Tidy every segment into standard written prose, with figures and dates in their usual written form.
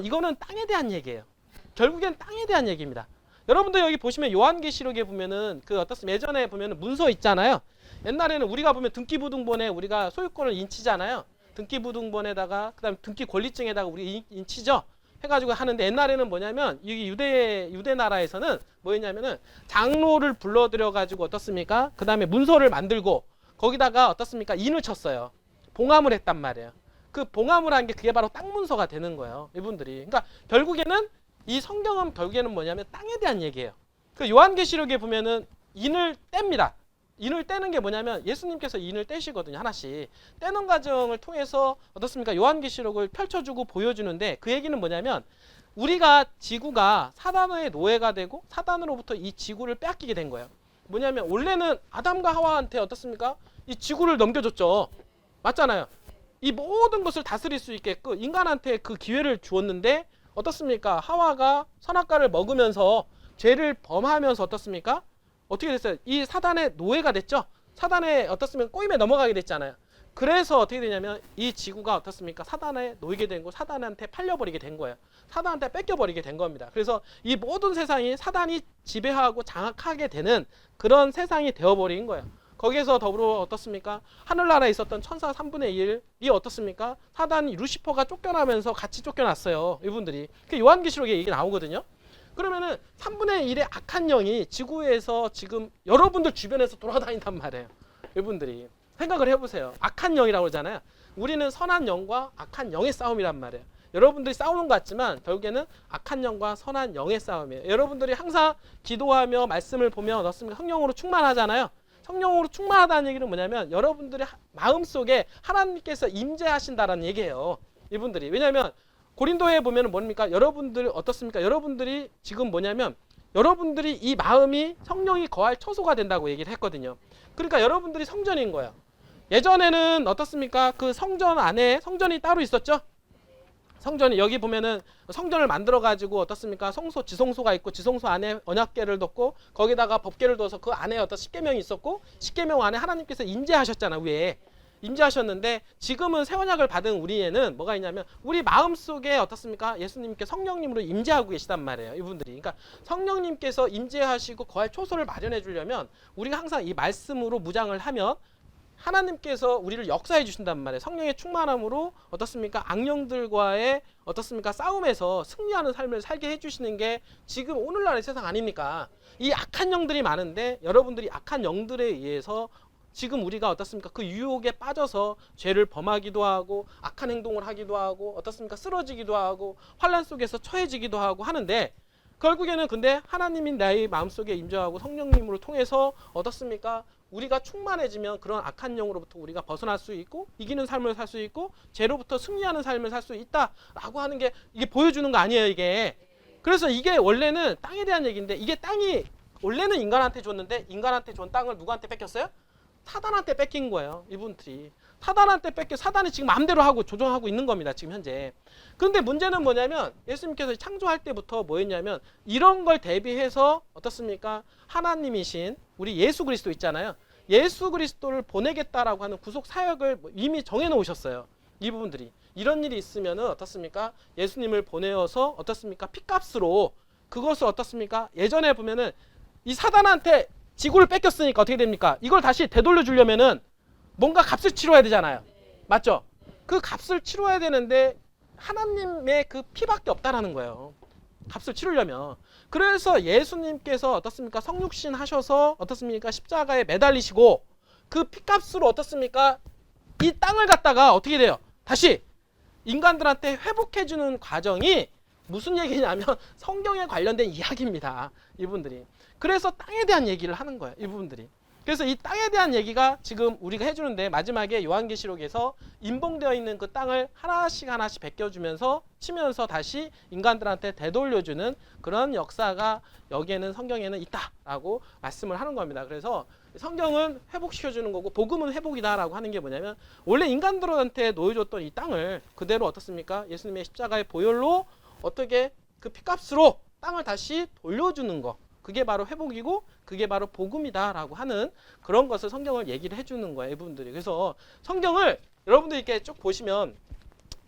이거는 땅에 대한 얘기예요. 결국엔 땅에 대한 얘기입니다. 여러분들 여기 보시면 요한계시록에 보면은 그 어떻습니까? 예전에 보면은 문서 있잖아요. 옛날에는 우리가 보면 등기부등본에 우리가 소유권을 인치잖아요. 등기부등본에다가 그다음 등기 권리증에다가 우리 인치죠. 해가지고 하는데 옛날에는 뭐냐면 이 유대 나라에서는 뭐였냐면은 장로를 불러들여 가지고 어떻습니까? 그다음에 문서를 만들고 거기다가 어떻습니까? 인을 쳤어요. 봉함을 했단 말이에요. 그 봉함을 한 게 그게 바로 땅 문서가 되는 거예요. 이분들이. 그러니까 결국에는 이 성경은 결국에는 뭐냐면 땅에 대한 얘기예요. 그 요한계시록에 보면은 인을 뗍니다. 인을 떼는 게 뭐냐면 예수님께서 인을 떼시거든요. 하나씩. 떼는 과정을 통해서 어떻습니까? 요한계시록을 펼쳐주고 보여주는데 그 얘기는 뭐냐면 우리가 지구가 사단의 노예가 되고 사단으로부터 이 지구를 빼앗기게 된 거예요. 뭐냐면 원래는 아담과 하와한테 어떻습니까? 이 지구를 넘겨줬죠. 맞잖아요. 이 모든 것을 다스릴 수 있게끔 인간한테 그 기회를 주었는데 어떻습니까? 하와가 선악과를 먹으면서 죄를 범하면서 어떻습니까? 어떻게 됐어요? 이 사단의 노예가 됐죠. 사단의 어떻습니까? 꼬임에 넘어가게 됐잖아요. 그래서 어떻게 되냐면 이 지구가 어떻습니까? 사단에 놓이게 된 거, 사단한테 팔려버리게 된 거예요. 사단한테 뺏겨버리게 된 겁니다. 그래서 이 모든 세상이 사단이 지배하고 장악하게 되는 그런 세상이 되어버린 거예요. 거기에서 더불어 어떻습니까? 하늘나라에 있었던 천사 3분의 1이 어떻습니까? 사단 루시퍼가 쫓겨나면서 같이 쫓겨났어요. 이분들이. 그 요한계시록에 얘기 나오거든요. 그러면은 3분의 1의 악한 영이 지구에서 지금 여러분들 주변에서 돌아다닌단 말이에요. 이분들이. 생각을 해보세요. 악한 영이라고 그러잖아요. 우리는 선한 영과 악한 영의 싸움이란 말이에요. 여러분들이 싸우는 것 같지만 결국에는 악한 영과 선한 영의 싸움이에요. 여러분들이 항상 기도하며 말씀을 보면 어떻습니까? 성령으로 충만하잖아요. 성령으로 충만하다는 얘기는 뭐냐면 여러분들의 마음속에 하나님께서 임재하신다는 얘기예요. 이분들이. 왜냐하면 고린도에 보면 뭡니까? 여러분들 어떻습니까? 여러분들이 지금 뭐냐면 여러분들이 이 마음이 성령이 거할 처소가 된다고 얘기를 했거든요. 그러니까 여러분들이 성전인 거예요. 예전에는 어떻습니까? 그 성전 안에 성전이 따로 있었죠? 성전이 여기 보면은 성전을 만들어 가지고 어떻습니까? 성소, 지성소가 있고 지성소 안에 언약궤를 뒀고 거기다가 법궤를 둬서 그 안에 어떤 십계명이 있었고 십계명 안에 하나님께서 임재하셨잖아. 위에 임재하셨는데 지금은 새 언약을 받은 우리에는 뭐가 있냐면 우리 마음속에 어떻습니까? 예수님께 성령님으로 임재하고 계시단 말이에요. 이분들이. 그러니까 성령님께서 임재하시고 거할 초소를 마련해 주려면 우리가 항상 이 말씀으로 무장을 하면 하나님께서 우리를 역사해 주신단 말이에요. 성령의 충만함으로 어떻습니까? 악령들과의 어떻습니까? 싸움에서 승리하는 삶을 살게 해주시는 게 지금 오늘날의 세상 아닙니까? 이 악한 영들이 많은데 여러분들이 악한 영들에 의해서 지금 우리가 어떻습니까? 그 유혹에 빠져서 죄를 범하기도 하고 악한 행동을 하기도 하고 어떻습니까? 쓰러지기도 하고 환난 속에서 처해지기도 하고 하는데 결국에는 근데 하나님이 나의 마음속에 임재하고 성령님으로 통해서 어떻습니까? 우리가 충만해지면 그런 악한 영으로부터 우리가 벗어날 수 있고 이기는 삶을 살 수 있고 죄로부터 승리하는 삶을 살 수 있다라고 하는 게 이게 보여주는 거 아니에요, 이게. 그래서 이게 원래는 땅에 대한 얘기인데 이게 땅이 원래는 인간한테 줬는데 인간한테 준 땅을 누구한테 뺏겼어요? 사단한테 뺏긴 거예요, 이분들이. 사단한테 뺏겨 사단이 지금 마음대로 하고 조종하고 있는 겁니다, 지금 현재. 그런데 문제는 뭐냐면 예수님께서 창조할 때부터 뭐였냐면 이런 걸 대비해서 어떻습니까? 하나님이신 우리 예수 그리스도 있잖아요. 예수 그리스도를 보내겠다라고 하는 구속 사역을 이미 정해 놓으셨어요. 이 부분들이. 이런 일이 있으면 어떻습니까? 예수님을 보내어서 어떻습니까? 핏값으로 그것을 어떻습니까? 예전에 보면은 이 사단한테 지구를 뺏겼으니까 어떻게 됩니까? 이걸 다시 되돌려 주려면은 뭔가 값을 치러야 되잖아요. 맞죠? 그 값을 치러야 되는데 하나님의 그 피밖에 없다라는 거예요. 값을 치르려면. 그래서 예수님께서 어떻습니까? 성육신 하셔서 어떻습니까? 십자가에 매달리시고 그 피값으로 어떻습니까? 이 땅을 갖다가 어떻게 돼요? 다시 인간들한테 회복해주는 과정이 무슨 얘기냐면 성경에 관련된 이야기입니다. 이분들이. 그래서 땅에 대한 얘기를 하는 거예요. 이분들이. 그래서 이 땅에 대한 얘기가 지금 우리가 해주는데 마지막에 요한계시록에서 임봉되어 있는 그 땅을 하나씩 하나씩 베껴주면서 치면서 다시 인간들한테 되돌려주는 그런 역사가 여기에는 성경에는 있다라고 말씀을 하는 겁니다. 그래서 성경은 회복시켜주는 거고 복음은 회복이다라고 하는 게 뭐냐면 원래 인간들한테 놓여줬던 이 땅을 그대로 어떻습니까? 예수님의 십자가의 보혈로 어떻게 그 피값으로 땅을 다시 돌려주는 거. 그게 바로 회복이고 그게 바로 복음이다라고 하는 그런 것을 성경을 얘기를 해주는 거예요, 이분들이. 그래서 성경을 여러분들 이렇게 쭉 보시면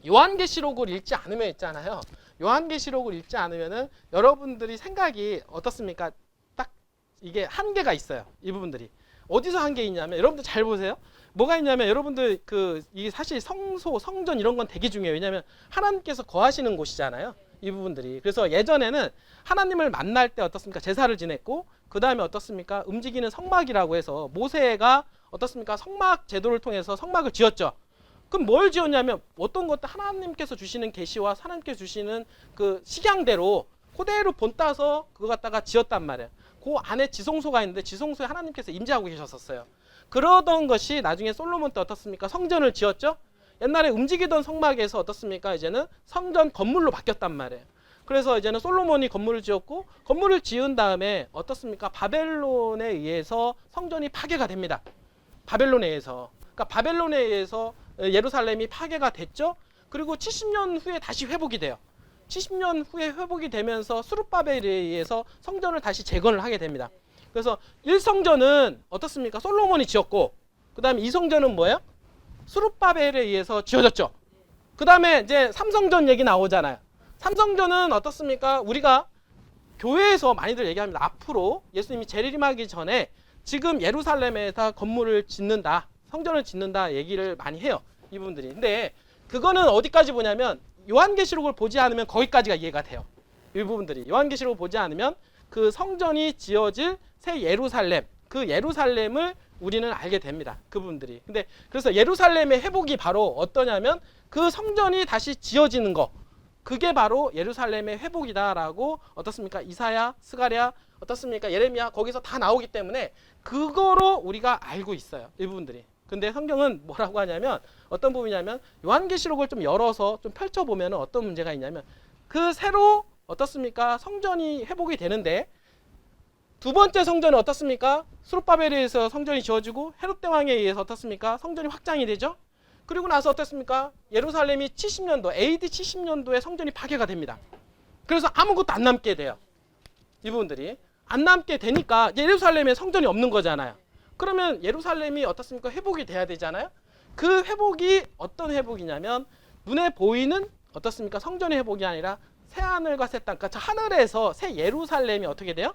요한계시록을 읽지 않으면 있잖아요. 요한계시록을 읽지 않으면은 여러분들이 생각이 어떻습니까? 딱 이게 한계가 있어요. 이 부분들이 어디서 한계 있냐면 여러분들 잘 보세요. 뭐가 있냐면 여러분들 이게 사실 성소, 성전 이런 건 되게 중요해요. 왜냐하면 하나님께서 거하시는 곳이잖아요. 이 부분들이. 그래서 예전에는 하나님을 만날 때 어떻습니까? 제사를 지냈고 그 다음에 어떻습니까? 움직이는 성막이라고 해서 모세가 어떻습니까? 성막 제도를 통해서 성막을 지었죠. 그럼 뭘 지었냐면 어떤 것도 하나님께서 주시는 계시와 하나님께서 주시는 그 식양대로 그대로 본따서 그거 갖다가 지었단 말이에요. 그 안에 지성소가 있는데 지성소에 하나님께서 임재하고 계셨었어요. 그러던 것이 나중에 솔로몬 때 어떻습니까? 성전을 지었죠. 옛날에 움직이던 성막에서 어떻습니까? 이제는 성전 건물로 바뀌었단 말이에요. 그래서 이제는 솔로몬이 건물을 지었고 건물을 지은 다음에 어떻습니까? 바벨론에 의해서 성전이 파괴가 됩니다. 바벨론에 의해서. 그러니까 바벨론에 의해서 예루살렘이 파괴가 됐죠. 그리고 70년 후에 다시 회복이 돼요. 70년 후에 회복이 되면서 스룹바벨에 의해서 성전을 다시 재건을 하게 됩니다. 그래서 1성전은 어떻습니까? 솔로몬이 지었고 그 다음에 2성전은 뭐예요? 스룹바벨에 의해서 지어졌죠. 그 다음에 이제 3성전 얘기 나오잖아요. 3성전은 어떻습니까? 우리가 교회에서 많이들 얘기합니다. 앞으로 예수님이 재림하기 전에 지금 예루살렘에다 건물을 짓는다, 성전을 짓는다 얘기를 많이 해요. 이분들이. 근데 그거는 어디까지 보냐면 요한계시록을 보지 않으면 거기까지가 이해가 돼요. 이 부분들이. 요한계시록을 보지 않으면 그 성전이 지어질 새 예루살렘, 그 예루살렘을 우리는 알게 됩니다. 그 부분들이. 근데 그래서 예루살렘의 회복이 바로 어떠냐면 그 성전이 다시 지어지는 거. 그게 바로 예루살렘의 회복이다라고 어떻습니까? 이사야, 스가랴, 어떻습니까? 예레미야 거기서 다 나오기 때문에 그거로 우리가 알고 있어요. 이 부분들이. 근데 성경은 뭐라고 하냐면 어떤 부분이냐면 요한계시록을 좀 열어서 좀 펼쳐보면 어떤 문제가 있냐면 그 새로 어떻습니까? 성전이 회복이 되는데 두 번째 성전은 어떻습니까? 스룹바벨에 의해서 성전이 지어지고 헤롯 대왕에 의해서 어떻습니까? 성전이 확장이 되죠. 그리고 나서 어떻습니까? 예루살렘이 70년도, AD 70년도에 성전이 파괴가 됩니다. 그래서 아무것도 안 남게 돼요. 이 부분들이. 안 남게 되니까 예루살렘에 성전이 없는 거잖아요. 그러면 예루살렘이 어떻습니까? 회복이 돼야 되잖아요. 그 회복이 어떤 회복이냐면 눈에 보이는 어떻습니까? 성전의 회복이 아니라 새 하늘과 새 땅. 그러니까 하늘에서 새 예루살렘이 어떻게 돼요?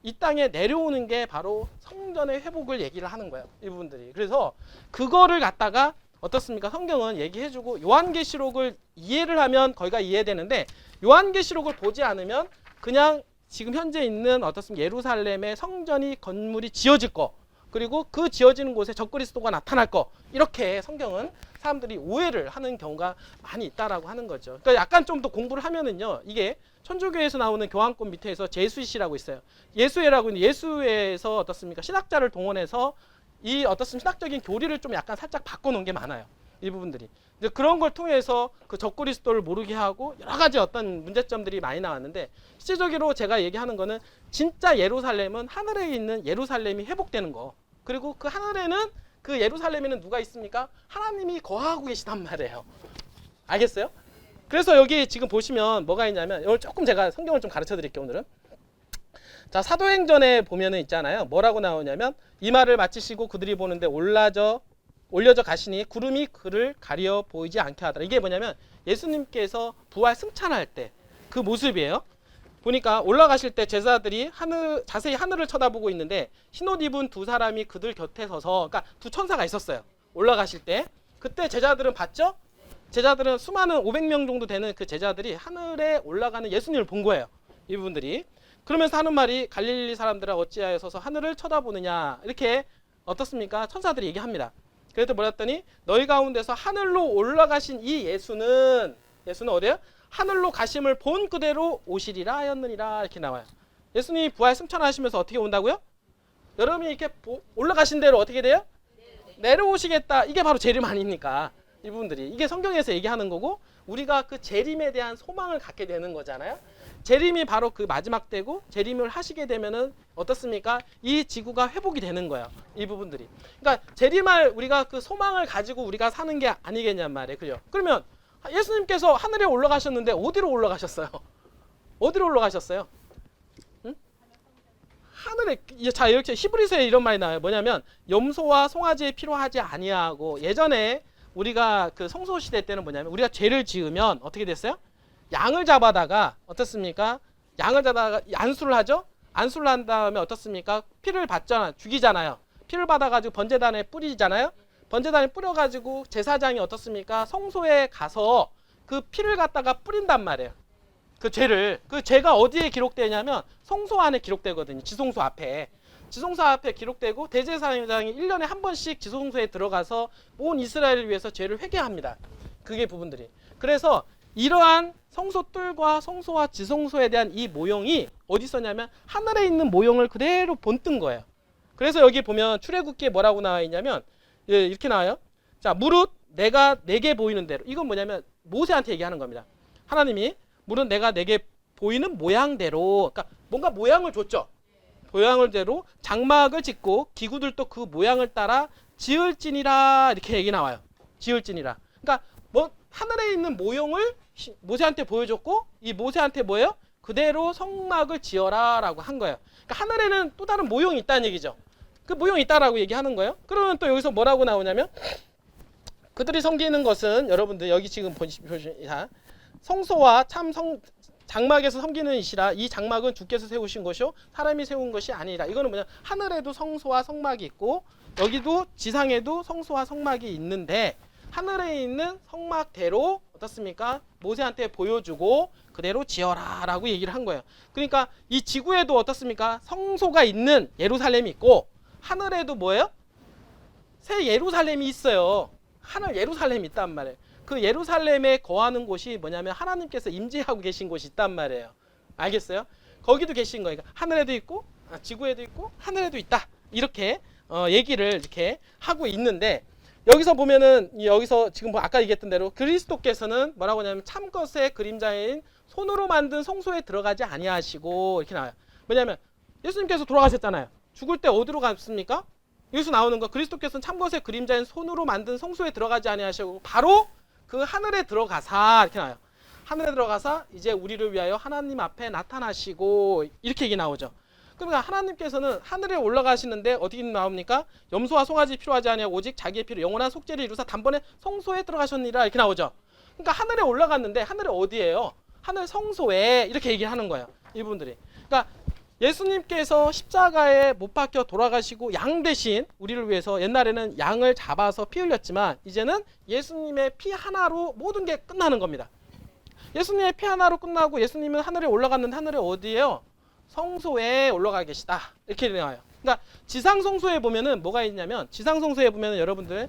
이 땅에 내려오는 게 바로 성전의 회복을 얘기를 하는 거예요. 이 부분들이. 그래서 그거를 갖다가 어떻습니까? 성경은 얘기해주고 요한계시록을 이해를 하면 거기가 이해되는데 요한계시록을 보지 않으면 그냥 지금 현재 있는 어떻습니까? 예루살렘의 성전이 건물이 지어질 거 그리고 그 지어지는 곳에 적그리스도가 나타날 거 이렇게 성경은 사람들이 오해를 하는 경우가 많이 있다라고 하는 거죠. 그러니까 약간 좀 더 공부를 하면은요. 이게 천주교에서 나오는 교황권 밑에서 제수시라고 있어요. 예수회라고 있는 예수회에서 어떻습니까? 신학자를 동원해서 이 어떻습니까? 신학적인 교리를 좀 약간 살짝 바꿔놓은 게 많아요. 이 부분들이. 이제 그런 걸 통해서 그 적그리스도를 모르게 하고 여러 가지 어떤 문제점들이 많이 나왔는데 실질적으로 제가 얘기하는 거는 진짜 예루살렘은 하늘에 있는 예루살렘이 회복되는 거. 그리고 그 하늘에는 그 예루살렘에는 누가 있습니까? 하나님이 거하고 계시단 말이에요. 알겠어요? 그래서 여기 지금 보시면 뭐가 있냐면 오늘 조금 제가 성경을 좀 가르쳐 드릴게요. 오늘은. 자, 사도행전에 보면은 있잖아요. 뭐라고 나오냐면 이 말을 마치시고 그들이 보는데 올려져 가시니 구름이 그를 가려 보이지 않게 하더라. 이게 뭐냐면 예수님께서 부활 승천할 때 그 모습이에요. 보니까 올라가실 때 제자들이 자세히 하늘을 쳐다보고 있는데 흰옷 입은 두 사람이 그들 곁에 서서 그러니까 두 천사가 있었어요. 올라가실 때. 그때 제자들은 봤죠? 제자들은 수많은 500명 정도 되는 그 제자들이 하늘에 올라가는 예수님을 본 거예요. 이분들이. 그러면서 하는 말이 갈릴리 사람들아 어찌하여 서서 하늘을 쳐다보느냐 이렇게 어떻습니까? 천사들이 얘기합니다. 그래서 뭐랬더니 너희 가운데서 하늘로 올라가신 이 예수는 어디에요? 하늘로 가심을 본 그대로 오시리라 하였느니라 이렇게 나와요. 예수님이 부활 승천하시면서 어떻게 온다고요? 여러분이 이렇게 올라가신 대로 어떻게 돼요? 내려오시겠다. 이게 바로 재림 아닙니까? 이 부분들이. 이게 성경에서 얘기하는 거고 우리가 그 재림에 대한 소망을 갖게 되는 거잖아요. 재림이 바로 그 마지막 때고 재림을 하시게 되면은 어떻습니까? 이 지구가 회복이 되는 거예요. 이 부분들이. 그러니까 재림할 우리가 그 소망을 가지고 우리가 사는 게 아니겠냔 말이에요. 그죠? 그러면 예수님께서 하늘에 올라가셨는데 어디로 올라가셨어요? 어디로 올라가셨어요? 응? 하늘에. 자, 이렇게 히브리서에 이런 말이 나와요. 뭐냐면 염소와 송아지에 필요하지 아니하고 예전에 우리가 그 성소 시대 때는 뭐냐면 우리가 죄를 지으면 어떻게 됐어요? 양을 잡아다가 어떻습니까? 양을 잡아다가 안수를 하죠. 안수를 한 다음에 어떻습니까? 피를 받잖아, 죽이잖아요. 피를 받아가지고 번제단에 뿌리잖아요. 번제단에 뿌려가지고 제사장이 어떻습니까? 성소에 가서 그 피를 갖다가 뿌린단 말이에요. 그 죄를, 그 죄가 어디에 기록되냐면 성소 안에 기록되거든요. 지성소 앞에. 지성소 앞에 기록되고 대제사장이 1년에 한 번씩 지성소에 들어가서 온 이스라엘을 위해서 죄를 회개합니다. 그게 부분들이. 그래서 이러한 성소뜰과 성소와 지성소에 대한 이 모형이 어디 있었냐면 하늘에 있는 모형을 그대로 본뜬 거예요. 그래서 여기 보면 출애굽기에 뭐라고 나와 있냐면 이렇게 나와요. 자, 무릇 내가 내게 보이는 대로. 이건 뭐냐면 모세한테 얘기하는 겁니다. 하나님이 무릇 내가 내게 보이는 모양대로, 그러니까 뭔가 모양을 줬죠. 모양을 대로 장막을 짓고 기구들도 그 모양을 따라 지을지니라, 이렇게 얘기 나와요. 지을지니라. 그러니까 뭐 하늘에 있는 모형을 모세한테 보여줬고 이 모세한테 뭐예요? 그대로 성막을 지어라라고 한 거예요. 그러니까 하늘에는 또 다른 모형이 있다는 얘기죠. 그 모형이 있다라고 얘기하는 거예요. 그러면 또 여기서 뭐라고 나오냐면 그들이 섬기는 것은 여러분들 여기 지금 보시면 성소와 장막에서 섬기는 이시라. 이 장막은 주께서 세우신 것이요 사람이 세운 것이 아니라. 이거는 뭐냐, 하늘에도 성소와 성막이 있고 여기도 지상에도 성소와 성막이 있는데 하늘에 있는 성막대로 어떻습니까? 모세한테 보여주고 그대로 지어라 라고 얘기를 한 거예요. 그러니까 이 지구에도 어떻습니까? 성소가 있는 예루살렘이 있고 하늘에도 뭐예요? 새 예루살렘이 있어요. 하늘 예루살렘이 있단 말이에요. 그 예루살렘에 거하는 곳이 뭐냐면 하나님께서 임재하고 계신 곳이 있단 말이에요. 알겠어요? 거기도 계신 거예요. 하늘에도 있고 지구에도 있고 하늘에도 있다. 이렇게 얘기를 이렇게 하고 있는데 여기서 보면은 여기서 지금 아까 얘기했던 대로 그리스도께서는 뭐라고 하냐면 참것의 그림자인 손으로 만든 성소에 들어가지 아니하시고 이렇게 나와요. 뭐냐면 예수님께서 돌아가셨잖아요. 죽을 때 어디로 갔습니까? 여기서 나오는 거 그리스도께서는 참것의 그림자인 손으로 만든 성소에 들어가지 아니하시고 바로 그 하늘에 들어가사 이렇게 나와요. 하늘에 들어가사 이제 우리를 위하여 하나님 앞에 나타나시고 이렇게 얘기 나오죠. 그러니까 하나님께서는 하늘에 올라가시는데 어떻게 나옵니까? 염소와 송아지 필요하지 아니하고 오직 자기의 피로 영원한 속죄를 이루사 단번에 성소에 들어가셨니라 이렇게 나오죠. 그러니까 하늘에 올라갔는데 하늘에 어디예요? 하늘 성소에 이렇게 얘기하는 거예요. 이분들이. 그러니까 예수님께서 십자가에 못 박혀 돌아가시고 양 대신 우리를 위해서 옛날에는 양을 잡아서 피 흘렸지만 이제는 예수님의 피 하나로 모든 게 끝나는 겁니다. 예수님의 피 하나로 끝나고 예수님은 하늘에 올라갔는데 하늘에 어디예요? 성소에 올라가 계시다. 이렇게 나와요. 그러니까 지상 성소에 보면은 뭐가 있냐면 지상 성소에 보면은 여러분들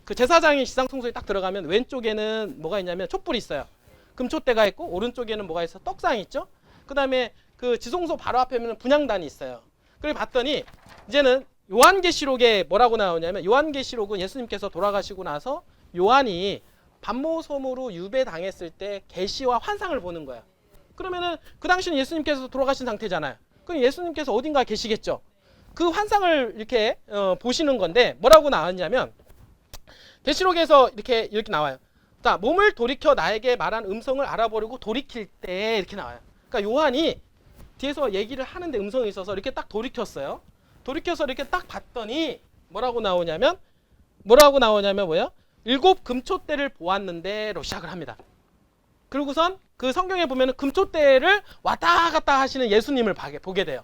그 제사장이 지상 성소에 딱 들어가면 왼쪽에는 뭐가 있냐면 촛불이 있어요. 금촛대가 있고 오른쪽에는 뭐가 있어? 떡상이 있죠. 그다음에 그 지성소 바로 앞에는 분향단이 있어요. 그리고 봤더니 이제는 요한계시록에 뭐라고 나오냐면 요한계시록은 예수님께서 돌아가시고 나서 요한이 반모섬으로 유배당했을 때 계시와 환상을 보는 거예요. 그러면은 그 당시는 예수님께서 돌아가신 상태잖아요. 그럼 예수님께서 어딘가 계시겠죠. 그 환상을 이렇게 보시는 건데 뭐라고 나왔냐면 계시록에서 이렇게 나와요. 자, 몸을 돌이켜 나에게 말한 음성을 알아보려고 돌이킬 때 이렇게 나와요. 그러니까 요한이 뒤에서 얘기를 하는데 음성이 있어서 이렇게 딱 돌이켰어요. 돌이켜서 이렇게 딱 봤더니 뭐라고 나오냐면 뭐예요? 7 금초대를 보았는데로 시작을 합니다. 그리고선 그 성경에 보면은 금초대를 왔다 갔다 하시는 예수님을 보게 돼요.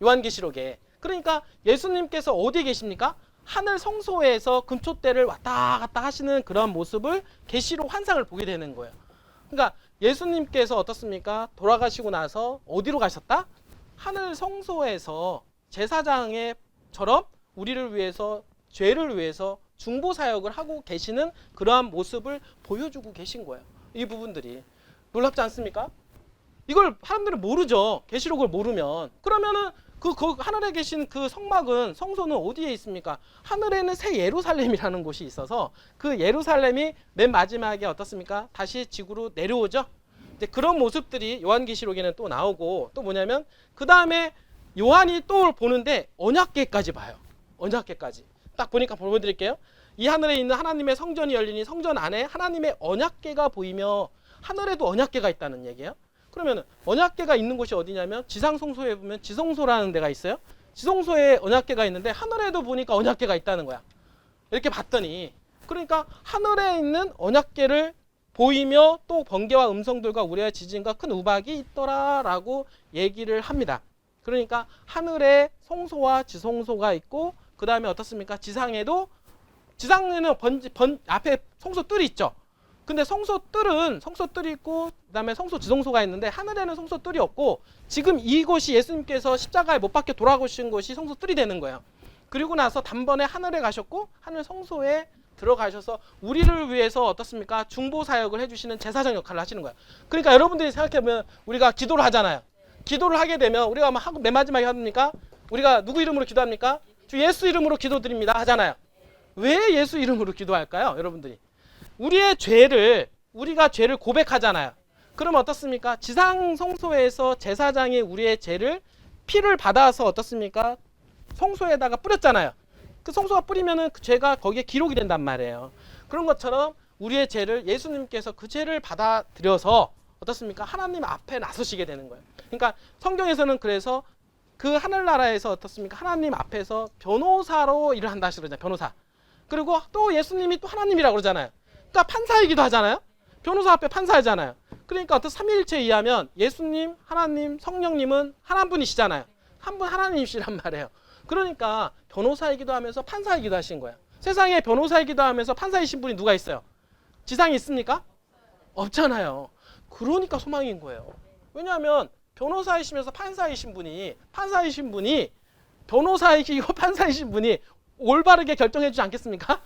요한계시록에. 그러니까 예수님께서 어디에 계십니까? 하늘 성소에서 금초대를 왔다 갔다 하시는 그런 모습을 계시록 환상을 보게 되는 거예요. 그러니까 예수님께서 어떻습니까? 돌아가시고 나서 어디로 가셨다? 하늘 성소에서 제사장처럼 우리를 위해서 죄를 위해서 중보 사역을 하고 계시는 그러한 모습을 보여주고 계신 거예요. 이 부분들이 놀랍지 않습니까? 이걸 사람들은 모르죠. 계시록을 모르면. 그러면은 그 하늘에 계신 그 성막은 성소는 어디에 있습니까? 하늘에는 새 예루살렘이라는 곳이 있어서 그 예루살렘이 맨 마지막에 어떻습니까? 다시 지구로 내려오죠. 이제 그런 모습들이 요한계시록에는 또 나오고 또 뭐냐면 그 다음에 요한이 또 보는데 언약궤까지 봐요. 언약궤까지. 딱 보니까 보여드릴게요. 이 하늘에 있는 하나님의 성전이 열리니 성전 안에 하나님의 언약궤가 보이며 하늘에도 언약궤가 있다는 얘기예요. 그러면 언약궤가 있는 곳이 어디냐면 지상성소에 보면 지성소라는 데가 있어요. 지성소에 언약궤가 있는데 하늘에도 보니까 언약궤가 있다는 거야. 이렇게 봤더니 그러니까 하늘에 있는 언약궤를 보이며 또 번개와 음성들과 우레와 지진과 큰 우박이 있더라라고 얘기를 합니다. 그러니까 하늘에 송소와 지송소가 있고 그 다음에 어떻습니까? 지상에는 앞에 송소 뜰이 있죠. 근데 송소 뜰이 있고 그다음에 송소 지송소가 있는데 하늘에는 송소 뜰이 없고 지금 이곳이 예수님께서 십자가에 못 박혀 돌아가신 곳이 송소 뜰이 되는 거예요. 그리고 나서 단번에 하늘에 가셨고 하늘 송소에 들어가셔서 우리를 위해서 어떻습니까? 중보 사역을 해주시는 제사장 역할을 하시는 거예요. 그러니까 여러분들이 생각해보면 우리가 기도를 하잖아요. 기도를 하게 되면 우리가 맨 마지막에 합니까? 우리가 누구 이름으로 기도합니까? 주 예수 이름으로 기도드립니다 하잖아요. 왜 예수 이름으로 기도할까요? 여러분들이 우리가 죄를 고백하잖아요. 그러면 어떻습니까? 지상 성소에서 제사장이 우리의 죄를 피를 받아서 어떻습니까? 성소에다가 뿌렸잖아요. 그 성소가 뿌리면은 그 죄가 거기에 기록이 된단 말이에요. 그런 것처럼 우리의 죄를 예수님께서 그 죄를 받아들여서 어떻습니까? 하나님 앞에 나서시게 되는 거예요. 그러니까 성경에서는 그래서 그 하늘나라에서 어떻습니까? 하나님 앞에서 변호사로 일을 한다 하시잖아요. 변호사. 그리고 또 예수님이 또 하나님이라고 그러잖아요. 그러니까 판사이기도 하잖아요. 변호사 앞에 판사이잖아요. 그러니까 어떤 삼위일체에 의하면 예수님, 하나님, 성령님은 하나분이시잖아요. 한 분 하나님이시란 말이에요. 그러니까 변호사이기도 하면서 판사이기도 하신 거예요. 세상에 변호사이기도 하면서 판사이신 분이 누가 있어요? 지상에 있습니까? 없잖아요. 그러니까 소망인 거예요. 왜냐하면 변호사이시면서 판사이신 분이 변호사이시고 판사이신 분이 올바르게 결정해 주지 않겠습니까?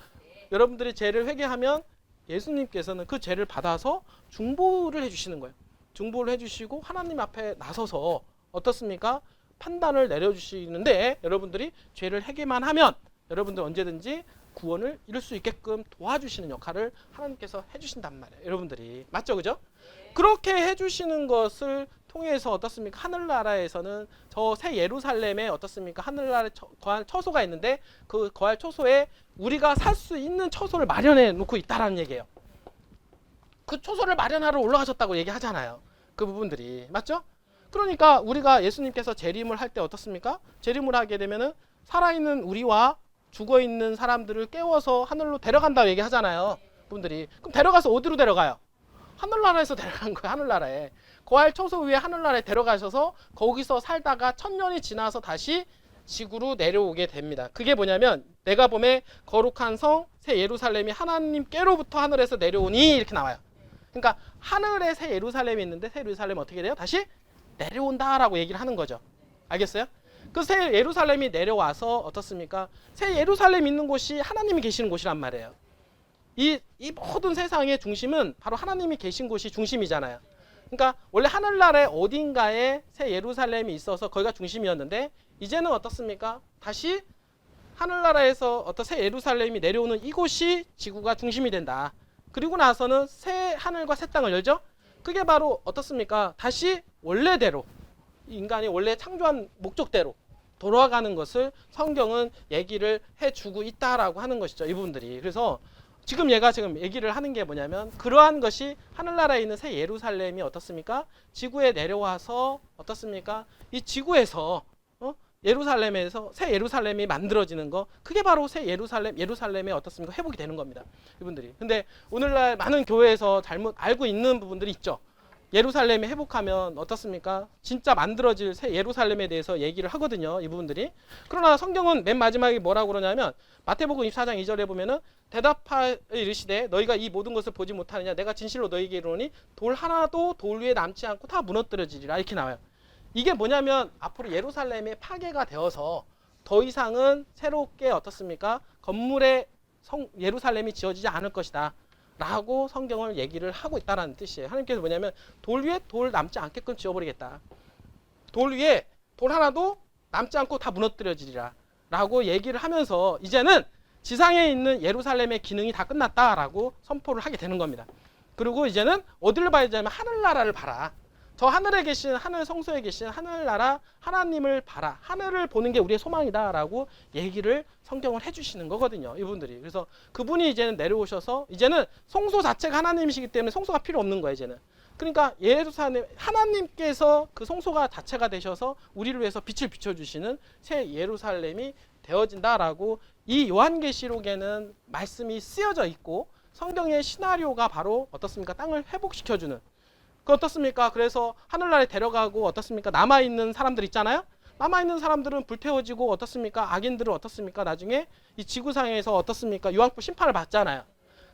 여러분들이 죄를 회개하면 예수님께서는 그 죄를 받아서 중보를 해주시는 거예요. 중보를 해주시고 하나님 앞에 나서서 어떻습니까? 판단을 내려주시는데 여러분들이 죄를 회개만 하면 여러분들 언제든지 구원을 이룰 수 있게끔 도와주시는 역할을 하나님께서 해주신단 말이에요. 여러분들이 맞죠, 그죠? 그렇게 해주시는 것을 통해서 어떻습니까? 하늘나라에서는 저 새 예루살렘에 어떻습니까? 하늘나라에 거할 처소가 있는데 그 거할 처소에 우리가 살 수 있는 처소를 마련해 놓고 있다라는 얘기예요. 그 처소를 마련하러 올라가셨다고 얘기하잖아요. 그 부분들이 맞죠? 그러니까 우리가 예수님께서 재림을 할 때 어떻습니까? 재림을 하게 되면은 살아있는 우리와 죽어있는 사람들을 깨워서 하늘로 데려간다고 얘기하잖아요. 분들이. 그럼 데려가서 어디로 데려가요? 하늘나라에서 데려간 거예요. 하늘나라에. 거할 처소 위에 하늘나라에 데려가셔서 거기서 살다가 1000년이 지나서 다시 지구로 내려오게 됩니다. 그게 뭐냐면 내가 봄에 거룩한 성 새 예루살렘이 하나님께로부터 하늘에서 내려오니 이렇게 나와요. 그러니까 하늘에 새 예루살렘이 있는데 새 예루살렘이 어떻게 돼요? 다시 내려온다라고 얘기를 하는 거죠. 알겠어요? 그 새 예루살렘이 내려와서 어떻습니까? 새 예루살렘 있는 곳이 하나님이 계시는 곳이란 말이에요. 이 모든 세상의 중심은 바로 하나님이 계신 곳이 중심이잖아요. 그러니까 원래 하늘나라의 어딘가에 새 예루살렘이 있어서 거기가 중심이었는데 이제는 어떻습니까? 다시 하늘나라에서 어떤 새 예루살렘이 내려오는 이곳이 지구가 중심이 된다. 그리고 나서는 새 하늘과 새 땅을 열죠. 그게 바로 어떻습니까? 다시 원래대로 인간이 원래 창조한 목적대로 돌아가는 것을 성경은 얘기를 해주고 있다라고 하는 것이죠. 이 부분들이. 그래서 지금 얘기를 하는 게 뭐냐면 그러한 것이 하늘나라에 있는 새 예루살렘이 어떻습니까? 지구에 내려와서 어떻습니까? 이 지구에서 예루살렘에서 새 예루살렘이 만들어지는 거 그게 바로 새 예루살렘의 어떻습니까? 회복이 되는 겁니다. 이분들이. 근데 오늘날 많은 교회에서 잘못 알고 있는 부분들이 있죠. 예루살렘이 회복하면 어떻습니까? 진짜 만들어질 새 예루살렘에 대해서 얘기를 하거든요. 이 부분들이. 그러나 성경은 맨 마지막에 뭐라고 그러냐면 마태복음 24장 2절에 보면은 대답하여 이르시되 너희가 이 모든 것을 보지 못하느냐 내가 진실로 너희에게 이르노니 돌 하나도 돌 위에 남지 않고 다 무너뜨려지리라 이렇게 나와요. 이게 뭐냐면 앞으로 예루살렘이 파괴가 되어서 더 이상은 새롭게 어떻습니까? 건물의 예루살렘이 지어지지 않을 것이다. 라고 성경을 얘기를 하고 있다는 뜻이에요. 하나님께서 뭐냐면 돌 위에 돌 남지 않게끔 지어버리겠다. 돌 위에 돌 하나도 남지 않고 다 무너뜨려지리라. 라고 얘기를 하면서 이제는 지상에 있는 예루살렘의 기능이 다 끝났다라고 선포를 하게 되는 겁니다. 그리고 이제는 어디를 봐야 되냐면 하늘나라를 봐라. 저 하늘에 계신 하늘 성소에 계신 하늘나라 하나님을 봐라. 하늘을 보는 게 우리의 소망이다라고 얘기를 성경을 해주시는 거거든요. 이분들이. 그래서 그분이 이제는 내려오셔서 이제는 성소 자체가 하나님이시기 때문에 성소가 필요 없는 거예요. 이제는. 그러니까 예루살렘 하나님께서 그 성소가 자체가 되셔서 우리를 위해서 빛을 비춰주시는 새 예루살렘이 되어진다라고 이 요한계시록에는 말씀이 쓰여져 있고 성경의 시나리오가 바로 어떻습니까? 땅을 회복시켜주는 그 어떻습니까? 그래서 하늘나라에 데려가고 어떻습니까? 남아있는 사람들 있잖아요. 남아있는 사람들은 불태워지고 어떻습니까? 악인들은 어떻습니까? 나중에 이 지구상에서 어떻습니까? 유황불 심판을 받잖아요.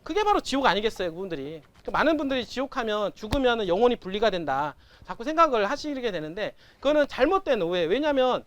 그게 바로 지옥 아니겠어요, 그분들이. 많은 분들이 지옥하면 죽으면 영혼이 분리가 된다. 자꾸 생각을 하시게 되는데 그거는 잘못된 오해예요. 왜냐면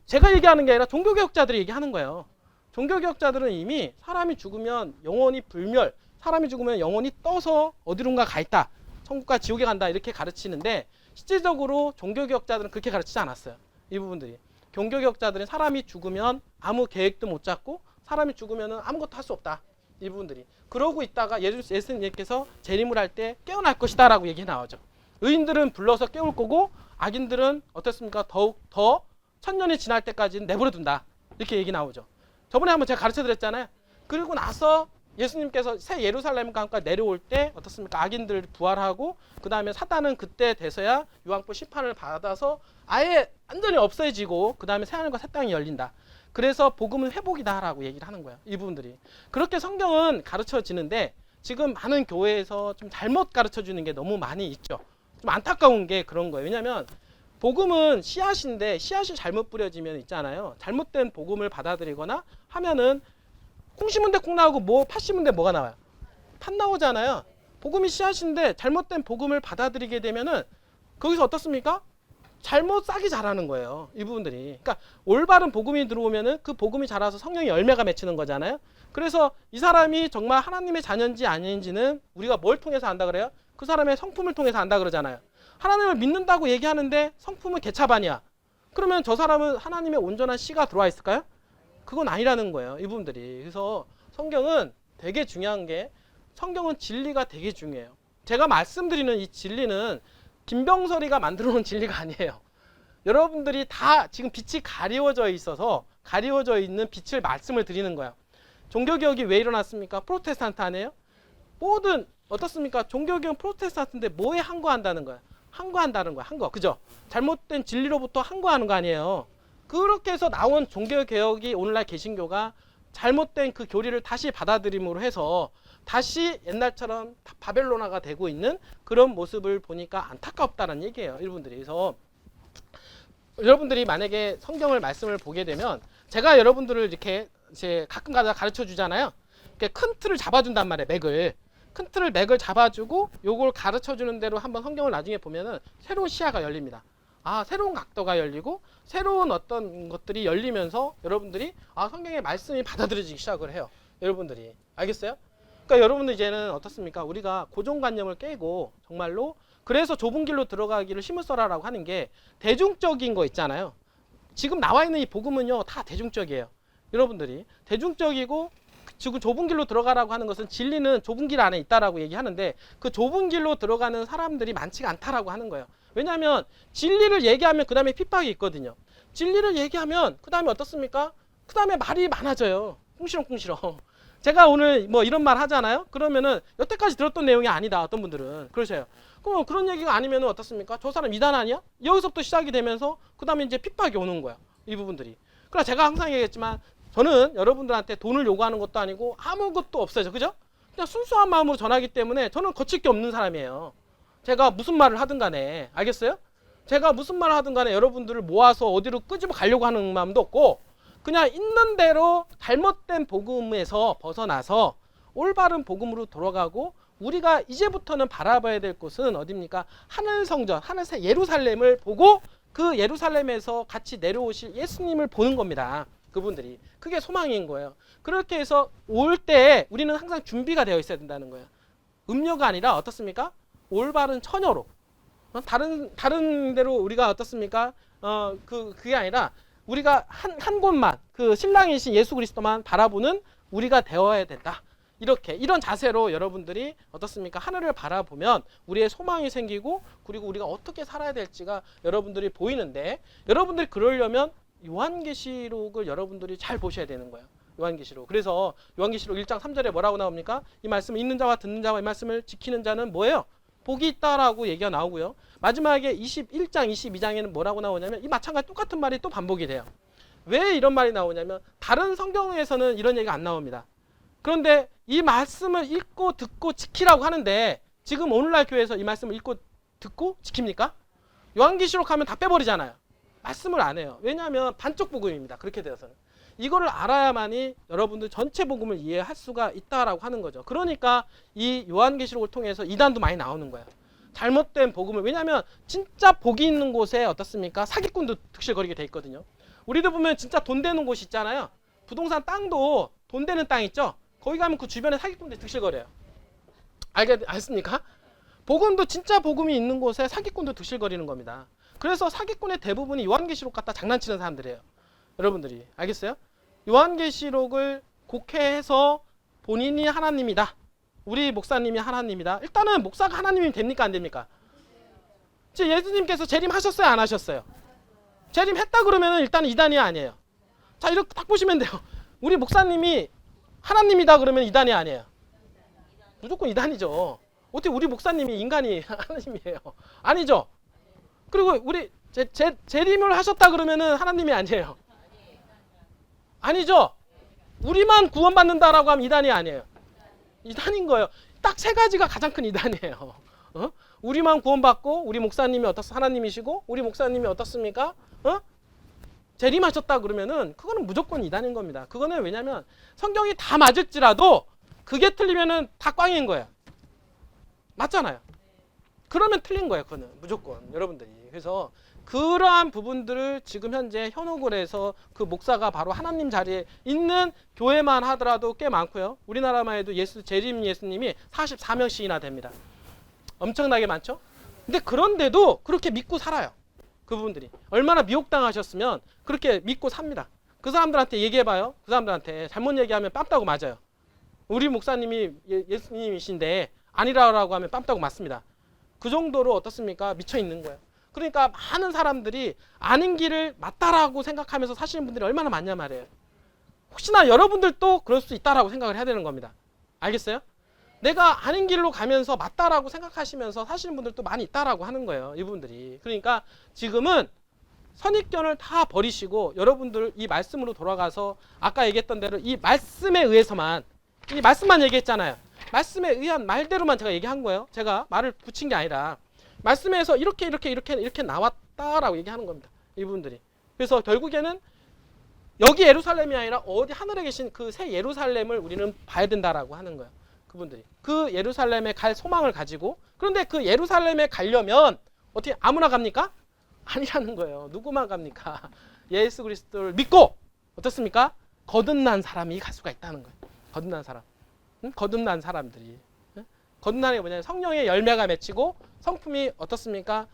제가 얘기하는 게 아니라 종교개혁자들이 얘기하는 거예요. 종교개혁자들은 이미 사람이 죽으면 영혼이 불멸, 사람이 죽으면 영혼이 떠서 어디론가 가 있다. 천국과 지옥에 간다. 이렇게 가르치는데 실질적으로 종교개혁자들은 그렇게 가르치지 않았어요. 이 부분들이. 종교개혁자들은 사람이 죽으면 아무 계획도 못 잡고 사람이 죽으면 아무것도 할 수 없다. 이 부분들이. 그러고 있다가 예수님께서 재림을 할 때 깨어날 것이다 라고 얘기 나오죠. 의인들은 불러서 깨울 거고 악인들은 어떻습니까? 더욱 더 천년이 지날 때까지는 내버려 둔다. 이렇게 얘기 나오죠. 저번에 한번 제가 가르쳐 드렸잖아요. 그리고 나서 예수님께서 새 예루살렘강가 내려올 때 어떻습니까? 악인들 부활하고 그 다음에 사단은 그때 돼서야 유황불 심판을 받아서 아예 완전히 없어지고 그 다음에 새하늘과 새 땅이 열린다. 그래서 복음은 회복이다라고 얘기를 하는 거예요. 이 부분들이. 그렇게 성경은 가르쳐지는데 지금 많은 교회에서 좀 잘못 가르쳐주는 게 너무 많이 있죠. 좀 안타까운 게 그런 거예요. 왜냐하면 복음은 씨앗인데 씨앗이 잘못 뿌려지면 있잖아요. 잘못된 복음을 받아들이거나 하면은 콩 심은데 콩 나오고 팥 심은데 뭐가 나와요? 팥 나오잖아요. 복음이 씨앗인데 잘못된 복음을 받아들이게 되면은 거기서 어떻습니까? 잘못 싹이 자라는 거예요. 이 부분들이. 그러니까 올바른 복음이 들어오면은 그 복음이 자라서 성령의 열매가 맺히는 거잖아요. 그래서 이 사람이 정말 하나님의 자녀인지 아닌지는 우리가 뭘 통해서 안다 그래요? 그 사람의 성품을 통해서 안다 그러잖아요. 하나님을 믿는다고 얘기하는데 성품은 개차반이야. 그러면 저 사람은 하나님의 온전한 씨가 들어와 있을까요? 그건 아니라는 거예요. 이 부분들이. 그래서 성경은 되게 중요한 게 성경은 진리가 되게 중요해요. 제가 말씀드리는 이 진리는 김병설이가 만들어 놓은 진리가 아니에요. 여러분들이 다 지금 빛이 가리워져 있어서 가리워져 있는 빛을 말씀을 드리는 거예요. 종교개혁이 왜 일어났습니까? 프로테스탄트 아니에요? 모든 어떻습니까? 종교개혁은 프로테스탄트인데 뭐에 항거한다는 거야? 항거한다는 거야. 항거. 그죠? 잘못된 진리로부터 항거하는 거 아니에요. 그렇게 해서 나온 종교개혁이 오늘날 개신교가 잘못된 그 교리를 다시 받아들임으로 해서 다시 옛날처럼 바벨로나가 되고 있는 그런 모습을 보니까 안타깝다는 얘기예요. 여러분들이. 그래서 여러분들이 만약에 성경을 말씀을 보게 되면 제가 여러분들을 이렇게 이제 가끔가다 가르쳐 주잖아요. 이렇게 큰 틀을 잡아준단 말이에요. 큰 틀을 맥을 잡아주고 요걸 가르쳐 주는 대로 한번 성경을 나중에 보면은 새로운 시야가 열립니다. 아, 새로운 각도가 열리고 새로운 어떤 것들이 열리면서 여러분들이 성경의 말씀이 받아들여지기 시작을 해요. 여러분들이. 알겠어요? 그러니까 여러분들 이제는 어떻습니까? 우리가 고정관념을 깨고 정말로 그래서 좁은 길로 들어가기를 힘을 써라라고 하는 게 대중적인 거 있잖아요. 지금 나와 있는 이 복음은요 다 대중적이에요. 여러분들이 대중적이고 지금 좁은 길로 들어가라고 하는 것은 진리는 좁은 길 안에 있다라고 얘기하는데 그 좁은 길로 들어가는 사람들이 많지가 않다라고 하는 거예요. 왜냐하면 진리를 얘기하면 그 다음에 핍박이 있거든요. 진리를 얘기하면 그 다음에 어떻습니까? 그 다음에 말이 많아져요. 꿍시렁꿍시렁. 제가 오늘 뭐 이런 말 하잖아요. 그러면은 여태까지 들었던 내용이 아니다. 어떤 분들은 그러세요. 그럼 그런 얘기가 아니면은 어떻습니까? 저 사람 이단 아니야? 여기서부터 시작이 되면서 그 다음에 이제 핍박이 오는 거야. 이 부분들이. 그러나 제가 항상 얘기했지만 저는 여러분들한테 돈을 요구하는 것도 아니고 아무것도 없어요. 그죠? 그냥 순수한 마음으로 전하기 때문에 저는 거칠 게 없는 사람이에요. 제가 무슨 말을 하든 간에. 알겠어요? 제가 무슨 말을 하든 간에 여러분들을 모아서 어디로 끄집어 가려고 하는 마음도 없고 그냥 있는 대로 잘못된 복음에서 벗어나서 올바른 복음으로 돌아가고 우리가 이제부터는 바라봐야 될 곳은 어디입니까? 하늘 성전, 하늘새 예루살렘을 보고 그 예루살렘에서 같이 내려오실 예수님을 보는 겁니다. 그분들이. 그게 소망인 거예요. 그렇게 해서 올 때 우리는 항상 준비가 되어 있어야 된다는 거예요. 음료가 아니라 어떻습니까? 올바른 처녀로. 다른 데로 우리가 어떻습니까? 그게 아니라 우리가 한 곳만 그 신랑이신 예수 그리스도만 바라보는 우리가 되어야 된다. 이렇게 이런 자세로 여러분들이 어떻습니까? 하늘을 바라보면 우리의 소망이 생기고 그리고 우리가 어떻게 살아야 될지가 여러분들이 보이는데 여러분들이 그러려면 요한계시록을 여러분들이 잘 보셔야 되는 거예요. 요한계시록. 그래서 요한계시록 1장 3절에 뭐라고 나옵니까? 이 말씀을 읽는 자와 듣는 자와 이 말씀을 지키는 자는 뭐예요? 복이 있다라고 얘기가 나오고요. 마지막에 21장, 22장에는 뭐라고 나오냐면 이 마찬가지 똑같은 말이 또 반복이 돼요. 왜 이런 말이 나오냐면 다른 성경에서는 이런 얘기가 안 나옵니다. 그런데 이 말씀을 읽고 듣고 지키라고 하는데 지금 오늘날 교회에서 이 말씀을 읽고 듣고 지킵니까? 요한계시록 하면 다 빼버리잖아요. 말씀을 안 해요. 왜냐하면 반쪽 복음입니다. 그렇게 되어서는. 이거를 알아야만이 여러분들 전체 복음을 이해할 수가 있다라고 하는 거죠. 그러니까 이 요한계시록을 통해서 이단도 많이 나오는 거예요. 잘못된 복음을. 왜냐하면 진짜 복이 있는 곳에 어떻습니까? 사기꾼도 득실거리게 돼 있거든요. 우리도 보면 진짜 돈 되는 곳이 있잖아요. 부동산 땅도 돈 되는 땅 있죠? 거기 가면 그 주변에 사기꾼들이 득실거려요. 알습니까? 복음도 진짜 복음이 있는 곳에 사기꾼도 득실거리는 겁니다. 그래서 사기꾼의 대부분이 요한계시록 갖다 장난치는 사람들이에요. 여러분들이 알겠어요? 요한계시록을 곡해해서 본인이 하나님이다. 우리 목사님이 하나님이다. 일단은 목사가 하나님이면 됩니까? 안 됩니까? 지금 예수님께서 재림하셨어요? 안 하셨어요? 재림했다 그러면 일단 이단이 아니에요. 자, 이렇게 딱 보시면 돼요. 우리 목사님이 하나님이다 그러면 이단이 아니에요. 무조건 이단이죠. 어떻게 우리 목사님이 인간이 하나님이에요? 아니죠. 그리고 우리 재림을 하셨다 그러면은 하나님이 아니에요. 아니죠. 우리만 구원받는다라고 하면 이단이 아니에요. 이단인 거예요. 딱 세 가지가 가장 큰 이단이에요. 우리만 구원받고 우리 목사님이 하나님이시고 우리 목사님이 어떻습니까? 재림하셨다 그러면은 그거는 무조건 이단인 겁니다. 그거는 왜냐면 성경이 다 맞을지라도 그게 틀리면은 다 꽝인 거예요. 맞잖아요. 그러면 틀린 거예요. 그거는 무조건 여러분들이. 그래서 그러한 부분들을 지금 현재 현혹을 해서 그 목사가 바로 하나님 자리에 있는 교회만 하더라도 꽤 많고요. 우리나라만 해도 재림 예수님이 44명씩이나 됩니다. 엄청나게 많죠? 근데 그런데도 그렇게 믿고 살아요. 그분들이. 얼마나 미혹당하셨으면 그렇게 믿고 삽니다. 그 사람들한테 얘기해봐요. 그 사람들한테 잘못 얘기하면 뺨따고 맞아요. 우리 목사님이 예수님이신데 아니라고 하면 뺨따고 맞습니다. 그 정도로 어떻습니까? 미쳐 있는 거예요. 그러니까 많은 사람들이 아는 길을 맞다라고 생각하면서 사시는 분들이 얼마나 많냐 말이에요. 혹시나 여러분들도 그럴 수 있다라고 생각을 해야 되는 겁니다. 알겠어요? 내가 아는 길로 가면서 맞다라고 생각하시면서 사시는 분들도 많이 있다라고 하는 거예요. 이분들이. 그러니까 지금은 선입견을 다 버리시고 여러분들 이 말씀으로 돌아가서 아까 얘기했던 대로 이 말씀에 의해서만 이 말씀만 얘기했잖아요. 말씀에 의한 말대로만 제가 얘기한 거예요. 제가 말을 붙인 게 아니라 말씀에서 이렇게 나왔다라고 얘기하는 겁니다. 이분들이. 그래서 결국에는 여기 예루살렘이 아니라 어디 하늘에 계신 그 새 예루살렘을 우리는 봐야 된다라고 하는 거예요. 그분들이. 그 예루살렘에 갈 소망을 가지고 그런데 그 예루살렘에 가려면 어떻게 아무나 갑니까? 아니라는 거예요. 누구만 갑니까? 예수 그리스도를 믿고 어떻습니까? 거듭난 사람이 갈 수가 있다는 거예요. 거듭난 사람. 거듭난 사람들이. 거듭나는 게 뭐냐면 성령의 열매가 맺히고 성품이 어떻습니까?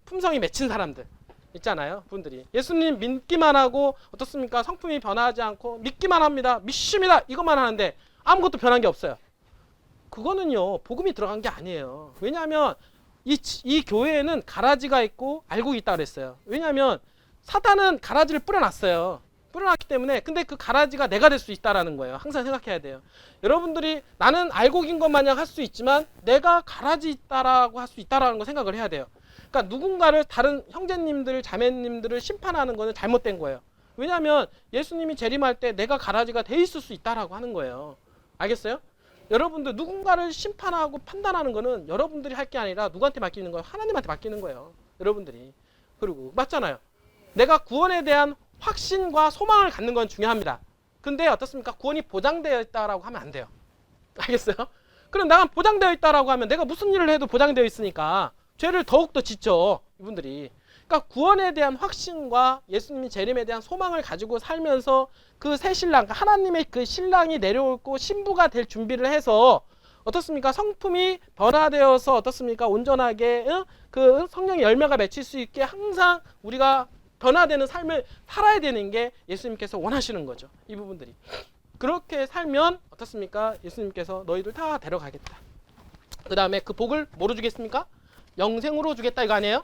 품성이 맺힌 사람들 있잖아요. 분들이. 예수님 믿기만 하고 어떻습니까? 성품이 변하지 않고 믿기만 합니다. 믿습니다. 이것만 하는데 아무것도 변한 게 없어요. 그거는요. 복음이 들어간 게 아니에요. 왜냐하면 이 교회에는 가라지가 있고 알곡이 있다고 그랬어요. 왜냐하면 사단은 가라지를 뿌려놨어요. 뿌려놨기 때문에 근데 그 가라지가 내가 될 수 있다라는 거예요. 항상 생각해야 돼요. 여러분들이 나는 알곡인 것 마냥 할 수 있지만 내가 가라지 있다라고 할 수 있다라는 거 생각을 해야 돼요. 그러니까 누군가를 다른 형제님들, 자매님들을 심판하는 거는 잘못된 거예요. 왜냐하면 예수님이 재림할 때 내가 가라지가 돼 있을 수 있다라고 하는 거예요. 알겠어요? 여러분들 누군가를 심판하고 판단하는 거는 여러분들이 할 게 아니라 누구한테 맡기는 거예요? 하나님한테 맡기는 거예요. 여러분들이. 그리고 맞잖아요. 내가 구원에 대한 확신과 소망을 갖는 건 중요합니다. 근데 어떻습니까? 구원이 보장되어 있다라고 하면 안 돼요. 알겠어요? 그럼 내가 보장되어 있다라고 하면 내가 무슨 일을 해도 보장되어 있으니까 죄를 더욱더 짓죠. 이분들이. 그러니까 구원에 대한 확신과 예수님이 재림에 대한 소망을 가지고 살면서 그 새 신랑, 하나님의 그 신랑이 내려오고 신부가 될 준비를 해서 어떻습니까? 성품이 변화되어서 어떻습니까? 온전하게 그 성령의 열매가 맺힐 수 있게 항상 우리가 변화되는 삶을 살아야 되는 게 예수님께서 원하시는 거죠. 이 부분들이. 그렇게 살면 어떻습니까? 예수님께서 너희들 다 데려가겠다. 그 다음에 그 복을 뭐로 주겠습니까? 영생으로 주겠다 이거 아니에요?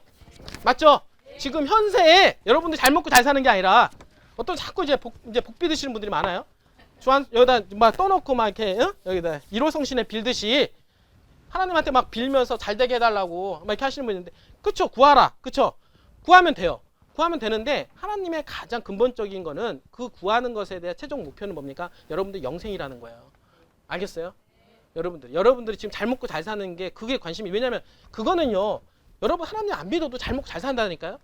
맞죠? 지금 현세에 여러분들 잘 먹고 잘 사는 게 아니라 어떤 자꾸 이제 복 빌드시는 분들이 많아요. 여기다 막 떠놓고 막 이렇게 여기다 1호 성신에 빌듯이 하나님한테 막 빌면서 잘 되게 해달라고 막 이렇게 하시는 분이 있는데 그쵸? 구하라. 그쵸? 구하면 돼요. 구하면 되는데 하나님의 가장 근본적인 거는 그 구하는 것에 대한 최종 목표는 뭡니까? 여러분들 영생이라는 거예요. 알겠어요? 여러분들이 지금 잘 먹고 잘 사는 게 그게 관심이. 왜냐면 그거는요. 여러분 하나님 안 믿어도 잘 먹고 잘 산다니까요.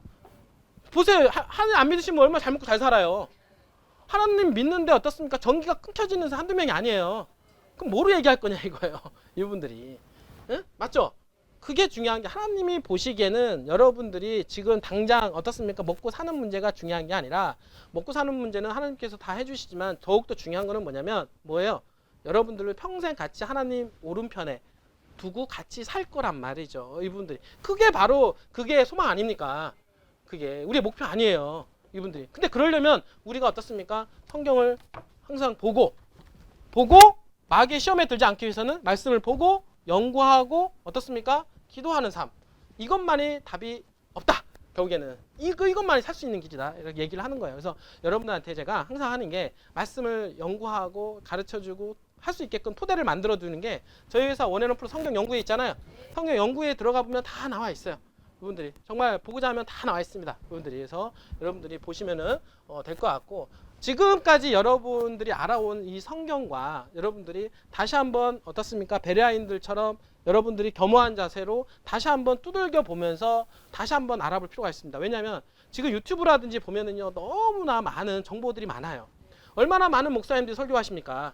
보세요. 하나님 안 믿으시면 얼마나 잘 먹고 잘 살아요. 하나님 믿는데 어떻습니까? 전기가 끊겨지는 사람 한두 명이 아니에요. 그럼 뭐로 얘기할 거냐 이거예요. 이분들이. 응? 맞죠? 그게 중요한 게 하나님이 보시기에는 여러분들이 지금 당장 어떻습니까? 먹고 사는 문제가 중요한 게 아니라 먹고 사는 문제는 하나님께서 다 해주시지만 더욱더 중요한 거는 뭐냐면 뭐예요? 여러분들을 평생 같이 하나님 오른편에 두고 같이 살 거란 말이죠. 이분들이. 그게 바로 그게 소망 아닙니까? 그게 우리의 목표 아니에요. 이분들이. 근데 그러려면 우리가 어떻습니까? 성경을 항상 보고 마귀의 시험에 들지 않기 위해서는 말씀을 보고 연구하고 어떻습니까? 기도하는 삶. 이것만이 답이 없다. 결국에는 이것만이 살 수 있는 길이다. 이렇게 얘기를 하는 거예요. 그래서 여러분들한테 제가 항상 하는 게 말씀을 연구하고 가르쳐주고 할 수 있게끔 토대를 만들어 두는 게 저희 회사 원앤원 프로 성경 연구회 있잖아요. 성경 연구회에 들어가 보면 다 나와 있어요. 여러분들이 정말 보고자 하면 다 나와 있습니다. 여러분들이. 그래서 여러분들이 보시면은 될 것 같고, 지금까지 여러분들이 알아온 이 성경과 여러분들이 다시 한번 어떻습니까? 베레아인들처럼 여러분들이 겸허한 자세로 다시 한번 두들겨 보면서 다시 한번 알아볼 필요가 있습니다. 왜냐하면 지금 유튜브라든지 보면은요 너무나 많은 정보들이 많아요. 얼마나 많은 목사님들이 설교하십니까?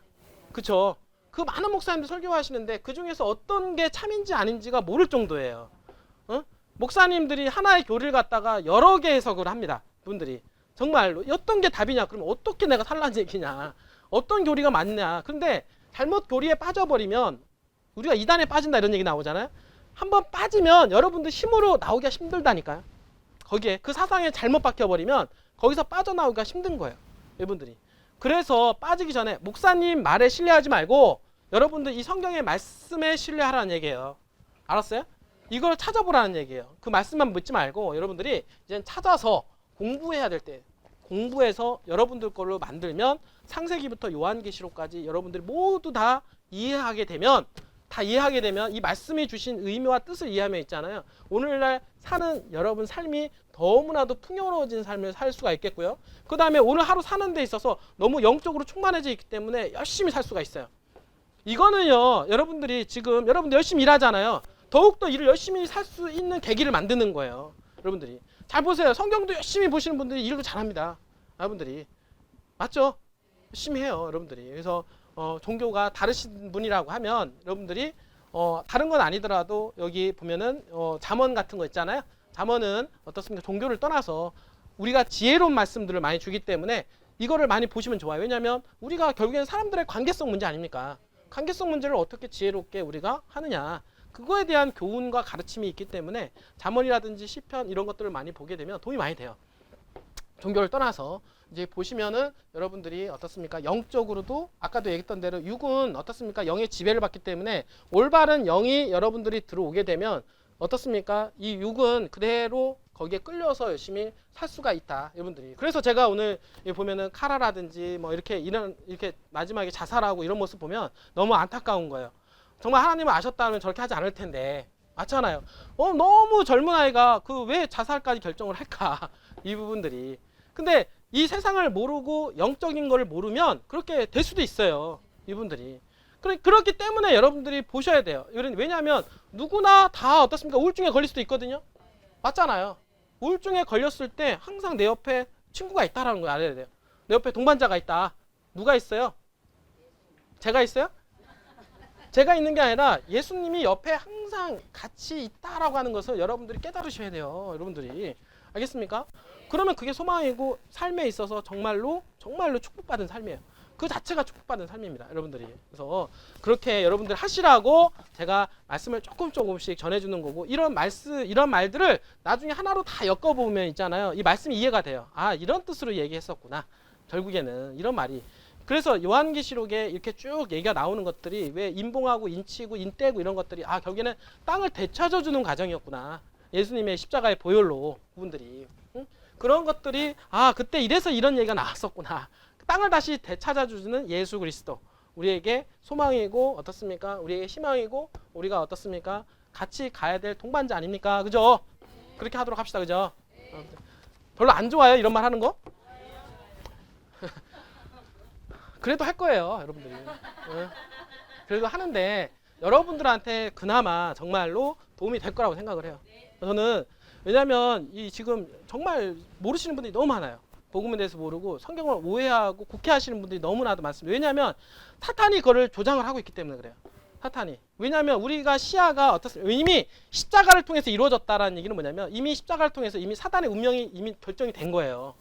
그쵸? 그 많은 목사님들이 설교하시는데 그 중에서 어떤 게 참인지 아닌지가 모를 정도예요. 목사님들이 하나의 교리를 갖다가 여러 개 해석을 합니다. 분들이. 정말로 어떤 게 답이냐? 그러면 어떻게 내가 살라는 얘기냐? 어떤 교리가 맞냐? 근데 잘못 교리에 빠져버리면 우리가 이단에 빠진다 이런 얘기 나오잖아요. 한번 빠지면 여러분들 힘으로 나오기가 힘들다니까요. 거기에 그 사상에 잘못 박혀버리면 거기서 빠져나오기가 힘든 거예요. 여러분들이. 그래서 빠지기 전에 목사님 말에 신뢰하지 말고 여러분들 이 성경의 말씀에 신뢰하라는 얘기예요. 알았어요? 이걸 찾아보라는 얘기예요. 그 말씀만 믿지 말고 여러분들이 이제 찾아서 공부해야 될 때 공부해서 여러분들 걸로 만들면 창세기부터 요한계시록까지 여러분들이 모두 다 이해하게 되면 이 말씀이 주신 의미와 뜻을 이해하면 있잖아요. 오늘날 사는 여러분 삶이 너무나도 풍요로워진 삶을 살 수가 있겠고요. 그 다음에 오늘 하루 사는 데 있어서 너무 영적으로 충만해져 있기 때문에 열심히 살 수가 있어요. 이거는요, 여러분들이 지금 여러분들 열심히 일하잖아요. 더욱더 일을 열심히 살 수 있는 계기를 만드는 거예요. 여러분들이. 잘 보세요. 성경도 열심히 보시는 분들이 일도 잘합니다. 여러분들이. 맞죠? 열심히 해요. 여러분들이. 그래서 종교가 다르신 분이라고 하면 여러분들이 다른 건 아니더라도 여기 보면은 잠언 같은 거 있잖아요. 잠언은 어떻습니까? 종교를 떠나서 우리가 지혜로운 말씀들을 많이 주기 때문에 이거를 많이 보시면 좋아요. 왜냐하면 우리가 결국에는 사람들의 관계성 문제 아닙니까? 관계성 문제를 어떻게 지혜롭게 우리가 하느냐. 그거에 대한 교훈과 가르침이 있기 때문에 잠언이라든지 시편 이런 것들을 많이 보게 되면 도움이 많이 돼요. 종교를 떠나서 이제 보시면은 여러분들이 어떻습니까? 영적으로도 아까도 얘기했던 대로 육은 어떻습니까? 영의 지배를 받기 때문에 올바른 영이 여러분들이 들어오게 되면 어떻습니까? 이 육은 그대로 거기에 끌려서 열심히 살 수가 있다, 여러분들이. 그래서 제가 오늘 보면은 카라라든지 뭐 이렇게 마지막에 자살하고 이런 모습 보면 너무 안타까운 거예요. 정말 하나님을 아셨다면 저렇게 하지 않을 텐데. 맞잖아요. 너무 젊은 아이가 그 왜 자살까지 결정을 할까? 이 부분들이. 근데 이 세상을 모르고 영적인 거를 모르면 그렇게 될 수도 있어요. 이분들이. 그렇기 때문에 여러분들이 보셔야 돼요. 왜냐하면 누구나 다 어떻습니까? 우울증에 걸릴 수도 있거든요. 맞잖아요. 우울증에 걸렸을 때 항상 내 옆에 친구가 있다라는 걸 알아야 돼요. 내 옆에 동반자가 있다. 누가 있어요? 제가 있어요? 제가 있는 게 아니라 예수님이 옆에 항상 같이 있다라고 하는 것을 여러분들이 깨달으셔야 돼요. 여러분들이. 알겠습니까? 그러면 그게 소망이고 삶에 있어서 정말로 축복받은 삶이에요. 그 자체가 축복받은 삶입니다. 여러분들이. 그래서 그렇게 여러분들 하시라고 제가 말씀을 조금씩 전해주는 거고, 이런 말들을 나중에 하나로 다 엮어보면 있잖아요. 이 말씀이 이해가 돼요. 아, 이런 뜻으로 얘기했었구나. 결국에는 이런 말이. 그래서 요한계시록에 이렇게 쭉 얘기가 나오는 것들이 왜 인봉하고 인치고 인대고 이런 것들이 결국에는 땅을 되찾아주는 과정이었구나. 예수님의 십자가의 보혈로 그분들이. 응? 그런 것들이 그때 이래서 이런 얘기가 나왔었구나. 땅을 다시 되찾아주는 예수 그리스도. 우리에게 소망이고 어떻습니까? 우리에게 희망이고 우리가 어떻습니까? 같이 가야 될 동반자 아닙니까? 그죠? 그렇게 하도록 합시다. 그죠? 별로 안 좋아요? 이런 말 하는 거? 그래도 할 거예요, 여러분들이. 그리고 하는데 여러분들한테 그나마 정말로 도움이 될 거라고 생각을 해요. 저는 왜냐하면 이 지금 정말 모르시는 분들이 너무 많아요. 복음에 대해서 모르고 성경을 오해하고 곡해하시는 분들이 너무나도 많습니다. 왜냐하면 사탄이 그거를 조장을 하고 있기 때문에 그래요. 사탄이. 왜냐하면 우리가 시야가 어떻습니까? 이미 십자가를 통해서 이루어졌다라는 얘기는 뭐냐면 이미 십자가를 통해서 이미 사탄의 운명이 이미 결정이 된 거예요.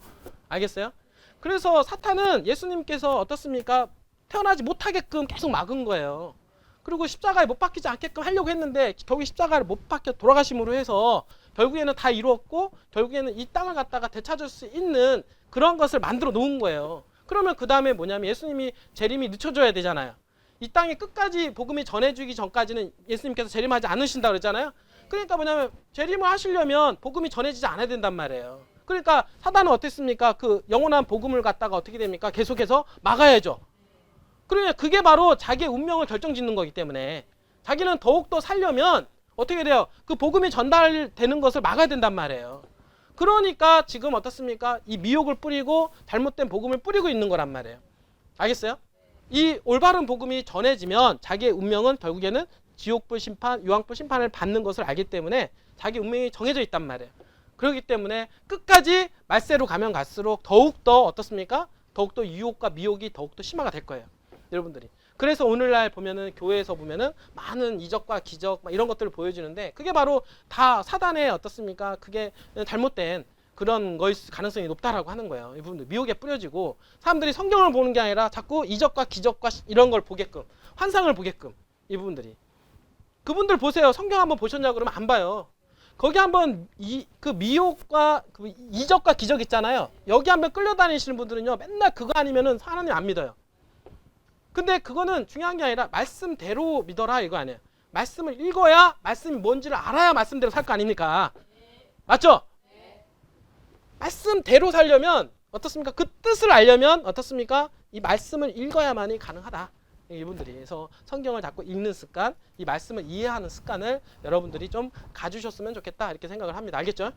알겠어요? 그래서 사탄은 예수님께서 어떻습니까? 태어나지 못하게끔 계속 막은 거예요. 그리고 십자가에 못 박히지 않게끔 하려고 했는데 결국 십자가를 못 박혀 돌아가심으로 해서 결국에는 다 이루었고 결국에는 이 땅을 갖다가 되찾을 수 있는 그런 것을 만들어 놓은 거예요. 그러면 그 다음에 뭐냐면 예수님이 재림이 늦춰져야 되잖아요. 이 땅에 끝까지 복음이 전해주기 전까지는 예수님께서 재림하지 않으신다 그랬잖아요. 그러니까 뭐냐면 재림을 하시려면 복음이 전해지지 않아야 된단 말이에요. 그러니까 사단은 어땠습니까? 그 영원한 복음을 갖다가 어떻게 됩니까? 계속해서 막아야죠. 그러니까 그게 바로 자기의 운명을 결정짓는 거기 때문에 자기는 더욱더 살려면 어떻게 돼요? 그 복음이 전달되는 것을 막아야 된단 말이에요. 그러니까 지금 어떻습니까? 이 미혹을 뿌리고 잘못된 복음을 뿌리고 있는 거란 말이에요. 알겠어요? 이 올바른 복음이 전해지면 자기의 운명은 결국에는 지옥불 심판, 유황불 심판을 받는 것을 알기 때문에 자기 운명이 정해져 있단 말이에요. 그렇기 때문에 끝까지 말세로 가면 갈수록 더욱더 어떻습니까? 더욱더 유혹과 미혹이 더욱더 심화가 될 거예요. 여러분들이. 그래서 오늘날 보면은 교회에서 보면은 많은 이적과 기적 이런 것들을 보여주는데 그게 바로 다 사단의 어떻습니까? 그게 잘못된 그런 거일 가능성이 높다라고 하는 거예요. 이 부분들 미혹에 뿌려지고 사람들이 성경을 보는 게 아니라 자꾸 이적과 기적과 이런 걸 보게끔 환상을 보게끔 이 부분들이 그분들 보세요. 성경 한번 보셨냐고 그러면 안 봐요. 거기 한번 그 미혹과 그 이적과 기적 있잖아요. 여기 한번 끌려다니시는 분들은요 맨날 그거 아니면은 하나님 안 믿어요. 근데 그거는 중요한 게 아니라 말씀대로 믿어라 이거 아니에요. 말씀을 읽어야 말씀이 뭔지를 알아야 말씀대로 살 거 아닙니까? 맞죠? 말씀대로 살려면 어떻습니까? 그 뜻을 알려면 어떻습니까? 이 말씀을 읽어야만이 가능하다. 이분들이 그래서 성경을 자꾸 읽는 습관, 이 말씀을 이해하는 습관을 여러분들이 좀 가지셨으면 좋겠다 이렇게 생각을 합니다. 알겠죠?